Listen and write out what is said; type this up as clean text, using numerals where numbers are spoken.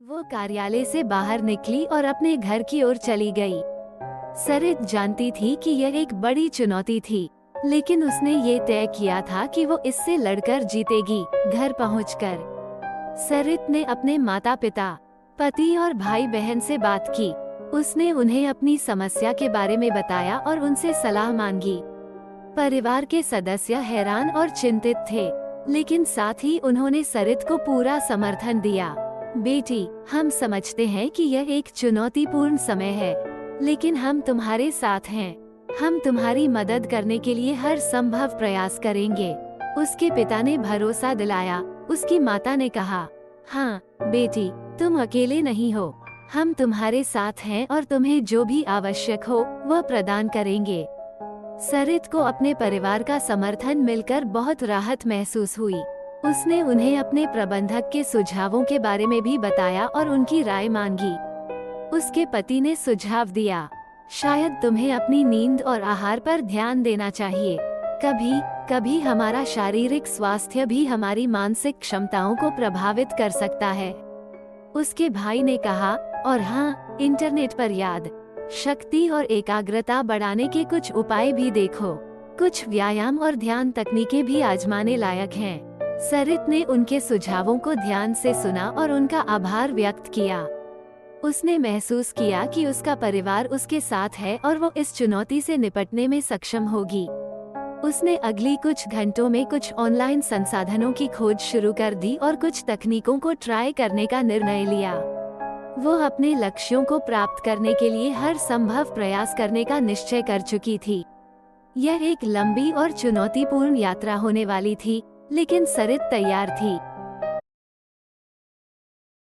वो कार्यालय से बाहर निकली और अपने घर की ओर चली गई। सरित जानती थी कि यह एक बड़ी चुनौती थी, लेकिन उसने ये तय किया था कि वो इससे लड़कर जीतेगी। घर पहुंचकर सरित ने अपने माता पिता, पति और भाई बहन से बात की। उसने उन्हें अपनी समस्या के बारे में बताया और उनसे सलाह मांगी। परिवार के सदस्य हैरान और चिंतित थे, लेकिन साथ ही उन्होंने सरित को पूरा समर्थन दिया। बेटी, हम समझते हैं कि यह एक चुनौतीपूर्ण समय है, लेकिन हम तुम्हारे साथ हैं। हम तुम्हारी मदद करने के लिए हर संभव प्रयास करेंगे। उसके पिता ने भरोसा दिलाया। उसकी माता ने कहा, हाँ बेटी, तुम अकेले नहीं हो। हम तुम्हारे साथ हैं और तुम्हें जो भी आवश्यक हो वह प्रदान करेंगे। सरित को अपने परिवार का समर्थन मिलकर बहुत राहत महसूस हुई। उसने उन्हें अपने प्रबंधक के सुझावों के बारे में भी बताया और उनकी राय मांगी। उसके पति ने सुझाव दिया, शायद तुम्हें अपनी नींद और आहार पर ध्यान देना चाहिए। कभी कभी हमारा शारीरिक स्वास्थ्य भी हमारी मानसिक क्षमताओं को प्रभावित कर सकता है। उसके भाई ने कहा, और हाँ, इंटरनेट पर याद शक्ति और एकाग्रता बढ़ाने के कुछ उपाय भी देखो। कुछ व्यायाम और ध्यान तकनीकें भी आजमाने लायक हैं। सरित ने उनके सुझावों को ध्यान से सुना और उनका आभार व्यक्त किया। उसने महसूस किया कि उसका परिवार उसके साथ है और वो इस चुनौती से निपटने में सक्षम होगी। उसने अगली कुछ घंटों में कुछ ऑनलाइन संसाधनों की खोज शुरू कर दी और कुछ तकनीकों को ट्राई करने का निर्णय लिया। वो अपने लक्ष्यों को प्राप्त करने के लिए हर संभव प्रयास करने का निश्चय कर चुकी थी। यह एक लंबी और चुनौतीपूर्ण यात्रा होने वाली थी, लेकिन सरित तैयार थी।